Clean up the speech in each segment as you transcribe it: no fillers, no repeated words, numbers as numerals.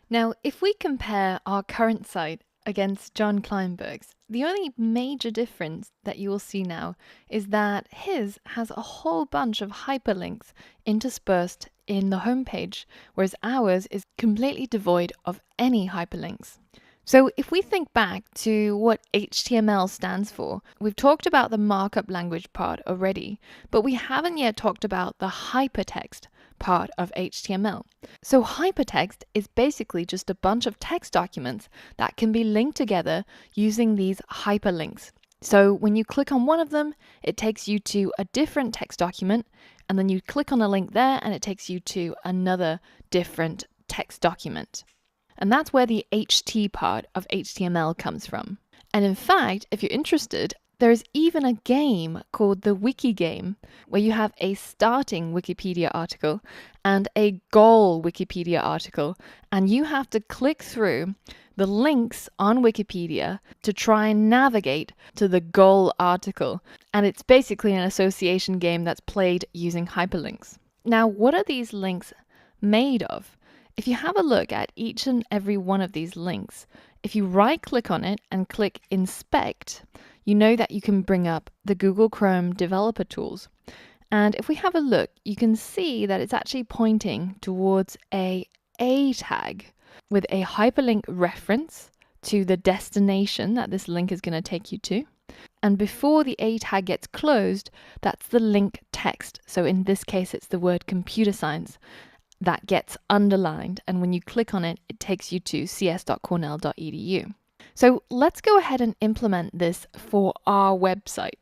Now, if we compare our current site against John Kleinberg's, the only major difference that you will see now is that his has a whole bunch of hyperlinks interspersed in the homepage, whereas ours is completely devoid of any hyperlinks. So if we think back to what HTML stands for, we've talked about the markup language part already, but we haven't yet talked about the hypertext part of HTML. So hypertext is basically just a bunch of text documents that can be linked together using these hyperlinks. So when you click on one of them, it takes you to a different text document, and then you click on a link there and it takes you to another different text document. And that's where the HT part of HTML comes from. And in fact, if you're interested, there's even a game called the Wiki Game, where you have a starting Wikipedia article and a goal Wikipedia article, and you have to click through the links on Wikipedia to try and navigate to the goal article. And it's basically an association game that's played using hyperlinks. Now, what are these links made of? If you have a look at each and every one of these links, if you right-click on it and click Inspect, you know that you can bring up the Google Chrome developer tools. And if we have a look, you can see that it's actually pointing towards a tag with a hyperlink reference to the destination that this link is going to take you to. And before the A tag gets closed, that's the link text. So in this case, it's the word computer science that gets underlined, and when you click on it, it takes you to cs.cornell.edu. So let's go ahead and implement this for our website.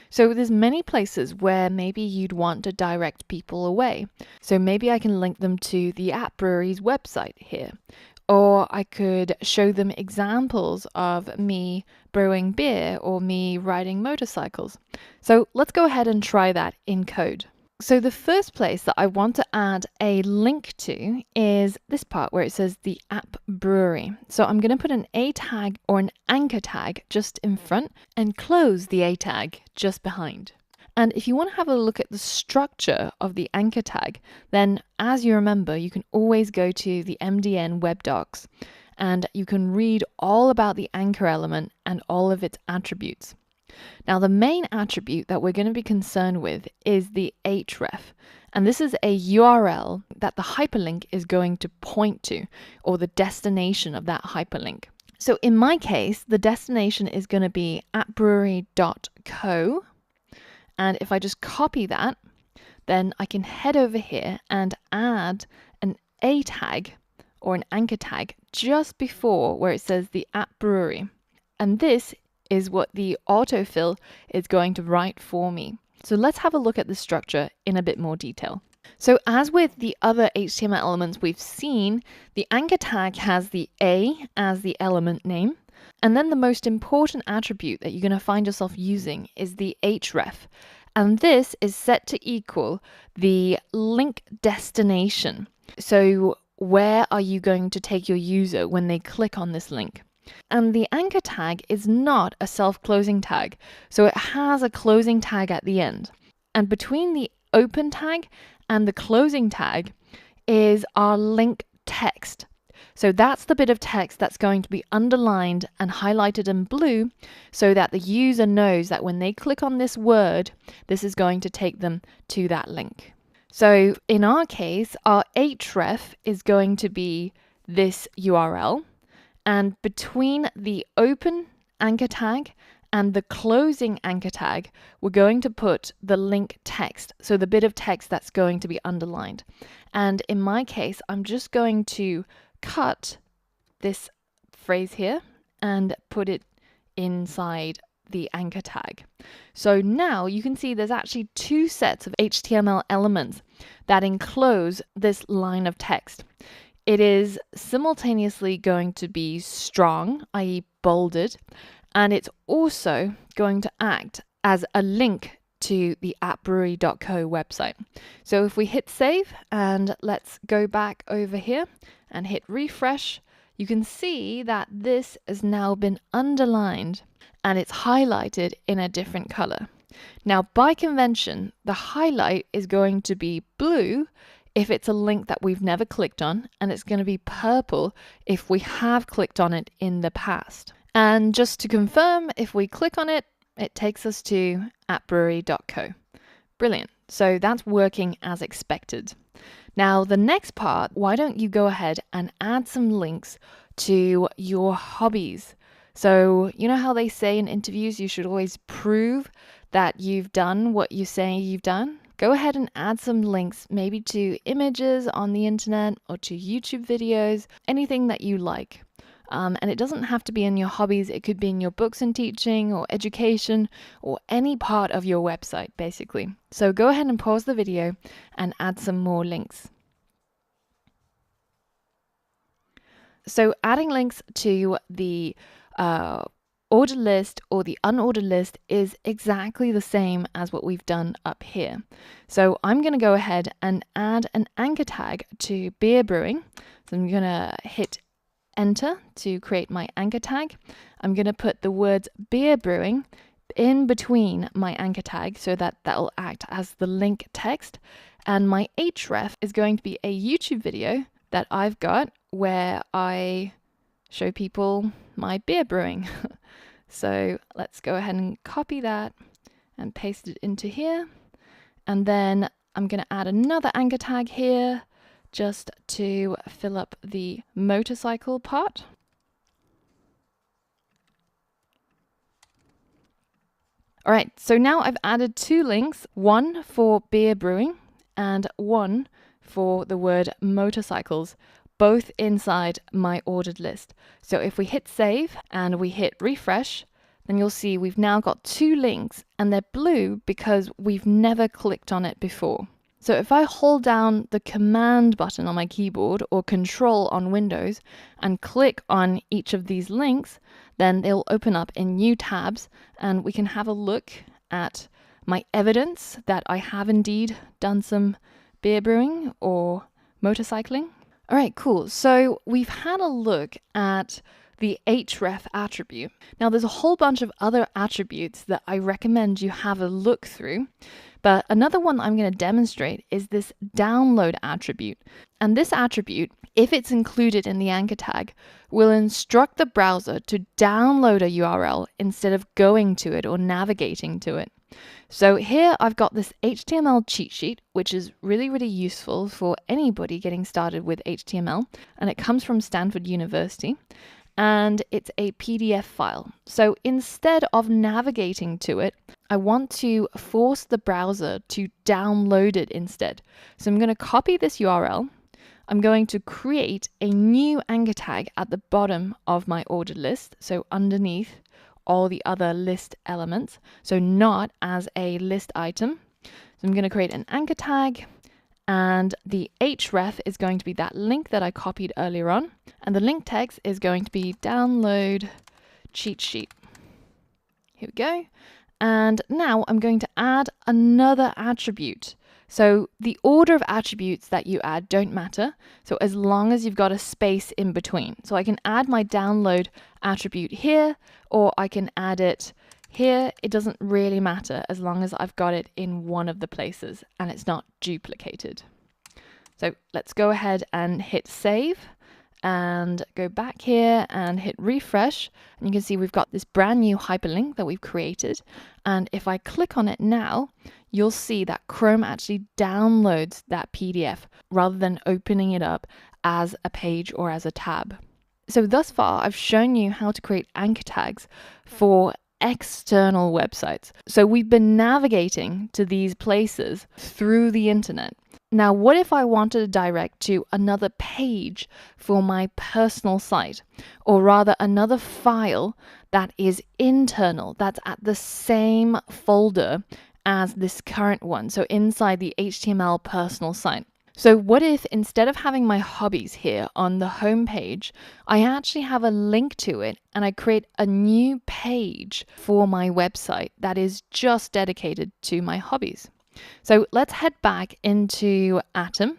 So there's many places where maybe you'd want to direct people away. So maybe I can link them to the App Brewery's website here. Or I could show them examples of me brewing beer or me riding motorcycles. So let's go ahead and try that in code. So the first place that I want to add a link to is this part where it says the App Brewery. So I'm going to put an A tag or an anchor tag just in front and close the A tag just behind. And if you want to have a look at the structure of the anchor tag, then as you remember, you can always go to the MDN web docs and you can read all about the anchor element and all of its attributes. Now, the main attribute that we're going to be concerned with is the href. And this is a URL that the hyperlink is going to point to, or the destination of that hyperlink. So in my case, the destination is going to be appbrewery.co. And if I just copy that, then I can head over here and add an A tag or an anchor tag just before where it says the App Brewery. And this is what the autofill is going to write for me. So let's have a look at the structure in a bit more detail. So as with the other HTML elements we've seen, the anchor tag has the A as the element name. And then the most important attribute that you're going to find yourself using is the href. And this is set to equal the link destination. So where are you going to take your user when they click on this link? And the anchor tag is not a self-closing tag, so it has a closing tag at the end. And between the open tag and the closing tag is our link text. So that's the bit of text that's going to be underlined and highlighted in blue so that the user knows that when they click on this word, this is going to take them to that link. So in our case, our href is going to be this URL. And between the open anchor tag and the closing anchor tag, we're going to put the link text, so the bit of text that's going to be underlined. And in my case, I'm just going to cut this phrase here and put it inside the anchor tag. So now you can see there's actually two sets of HTML elements that enclose this line of text. It is simultaneously going to be strong, i.e. bolded, and it's also going to act as a link to the appbrewery.co website. So if we hit save and let's go back over here and hit refresh, you can see that this has now been underlined and it's highlighted in a different color. Now, by convention, the highlight is going to be blue if it's a link that we've never clicked on, and it's going to be purple if we have clicked on it in the past. And just to confirm, if we click on it, it takes us to appbrewery.co. Brilliant. So that's working as expected. Now, the next part, why don't you go ahead and add some links to your hobbies? So, you know how they say in interviews you should always prove that you've done what you say you've done? Go ahead and add some links, maybe to images on the internet or to YouTube videos, anything that you like. And it doesn't have to be in your hobbies. It could be in your books and teaching or education or any part of your website, basically. So go ahead and pause the video and add some more links. So adding links to the ordered list or the unordered list is exactly the same as what we've done up here. So I'm going to go ahead and add an anchor tag to beer brewing. So I'm going to hit enter to create my anchor tag. I'm going to put the words beer brewing in between my anchor tag so that will act as the link text. And my href is going to be a YouTube video that I've got where I show people my beer brewing. So let's go ahead and copy that and paste it into here. And then I'm going to add another anchor tag here just to fill up the motorcycle part. All right, so now I've added two links, one for beer brewing and one for the word motorcycles, both inside my ordered list. So if we hit save and we hit refresh, then you'll see we've now got two links and they're blue because we've never clicked on it before. So if I hold down the command button on my keyboard or control on Windows and click on each of these links, then they'll open up in new tabs and we can have a look at my evidence that I have indeed done some beer brewing or motorcycling. All right, cool. So we've had a look at the href attribute. Now there's a whole bunch of other attributes that I recommend you have a look through, but another one I'm going to demonstrate is this download attribute. And this attribute, if it's included in the anchor tag, will instruct the browser to download a URL instead of going to it or navigating to it. So here I've got this HTML cheat sheet, which is really, really useful for anybody getting started with HTML. And it comes from Stanford University. And it's a PDF file. So instead of navigating to it, I want to force the browser to download it instead. So I'm going to copy this URL. I'm going to create a new anchor tag at the bottom of my ordered list, so underneath all the other list elements, so not as a list item. So I'm going to create an anchor tag, and the href is going to be that link that I copied earlier on. And the link text is going to be download cheat sheet. Here we go. And now I'm going to add another attribute. So the order of attributes that you add don't matter. So as long as you've got a space in between. So I can add my download attribute here, or I can add it here. It doesn't really matter as long as I've got it in one of the places and it's not duplicated. So let's go ahead and hit save and go back here and hit refresh. And you can see we've got this brand new hyperlink that we've created. And if I click on it now, you'll see that Chrome actually downloads that PDF rather than opening it up as a page or as a tab. So thus far, I've shown you how to create anchor tags for external websites. So we've been navigating to these places through the internet. Now, what if I wanted to direct to another page for my personal site, or rather another file that is internal, that's at the same folder as this current one, so inside the HTML personal site? So what if instead of having my hobbies here on the home page, I actually have a link to it and I create a new page for my website that is just dedicated to my hobbies? So let's head back into Atom,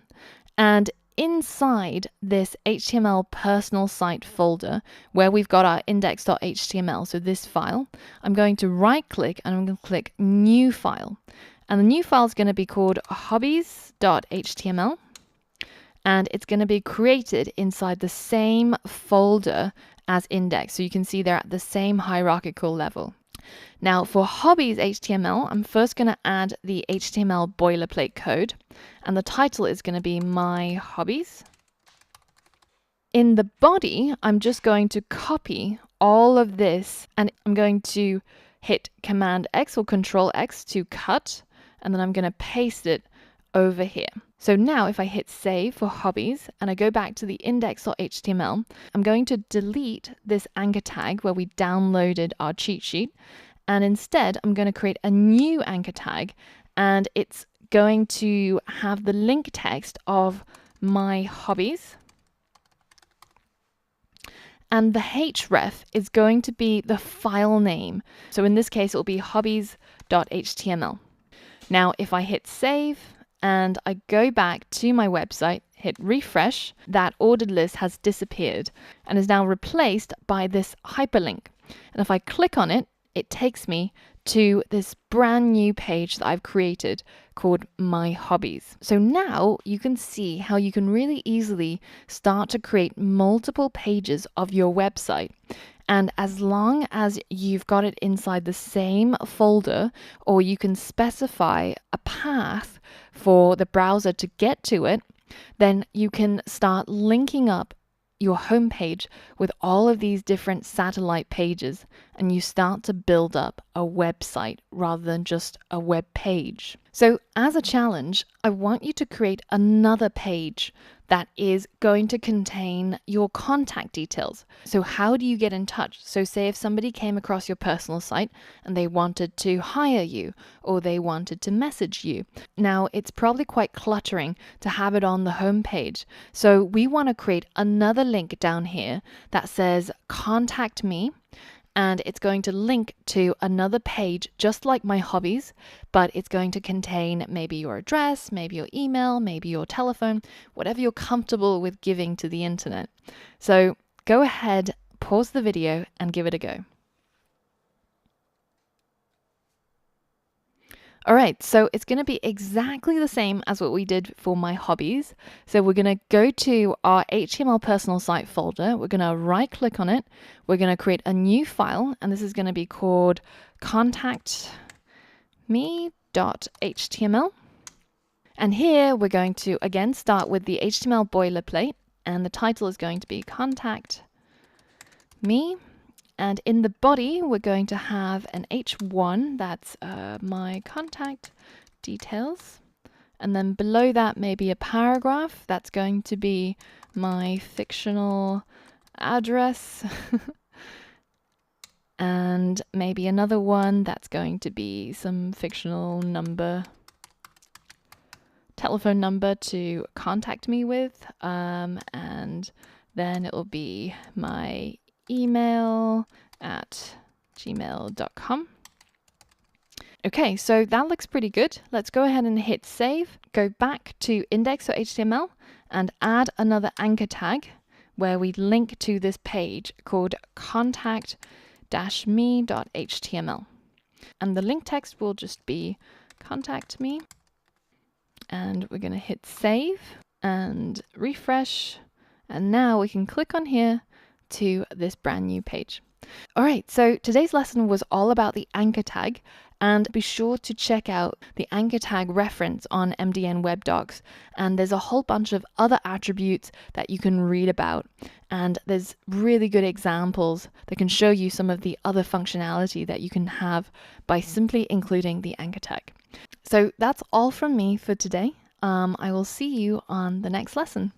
and inside this HTML personal site folder where we've got our index.html, so this file, I'm going to right click and I'm going to click new file. And the new file is going to be called hobbies.html. and it's going to be created inside the same folder as index. So you can see they're at the same hierarchical level. Now for hobbies HTML, I'm first going to add the HTML boilerplate code, and the title is going to be my hobbies. In the body, I'm just going to copy all of this, and I'm going to hit Command X or Control X to cut, and then I'm going to paste it over here. So now if I hit save for hobbies and I go back to the index.html, I'm going to delete this anchor tag where we downloaded our cheat sheet, and instead I'm going to create a new anchor tag, and it's going to have the link text of my hobbies. And the href is going to be the file name. So in this case, it will be hobbies.html. Now, if I hit save and I go back to my website, hit refresh, that ordered list has disappeared and is now replaced by this hyperlink. And if I click on it, it takes me to this brand new page that I've created called My Hobbies. So now you can see how you can really easily start to create multiple pages of your website. And as long as you've got it inside the same folder, or you can specify a path for the browser to get to it, then you can start linking up your homepage with all of these different satellite pages, and you start to build up a website rather than just a web page. So as a challenge, I want you to create another page that is going to contain your contact details. So how do you get in touch? So say if somebody came across your personal site and they wanted to hire you, or they wanted to message you. Now it's probably quite cluttering to have it on the home page. So we want to create another link down here that says contact me, and it's going to link to another page just like My Hobbies, but it's going to contain maybe your address, maybe your email, maybe your telephone, whatever you're comfortable with giving to the internet. So go ahead, pause the video and give it a go. All right, so it's going to be exactly the same as what we did for My Hobbies. So we're going to go to our HTML personal site folder. We're going to right click on it. We're going to create a new file, and this is going to be called contactme.html. And here we're going to again start with the HTML boilerplate, and the title is going to be Contact Me. And in the body, we're going to have an H1, that's my contact details. And then below that, maybe a paragraph, that's going to be my fictional address. And maybe another one, that's going to be some fictional number, telephone number to contact me with. And then it will be my email at gmail.com. Okay, so that looks pretty good. Let's go ahead and hit save, go back to index.html and add another anchor tag where we link to this page called contact-me.html. And the link text will just be contact me. And we're going to hit save and refresh. And now we can click on here to this brand new page. All right, so today's lesson was all about the anchor tag, and be sure to check out the anchor tag reference on MDN Web Docs. And there's a whole bunch of other attributes that you can read about, and there's really good examples that can show you some of the other functionality that you can have by simply including the anchor tag. So that's all from me for today. I will see you on the next lesson.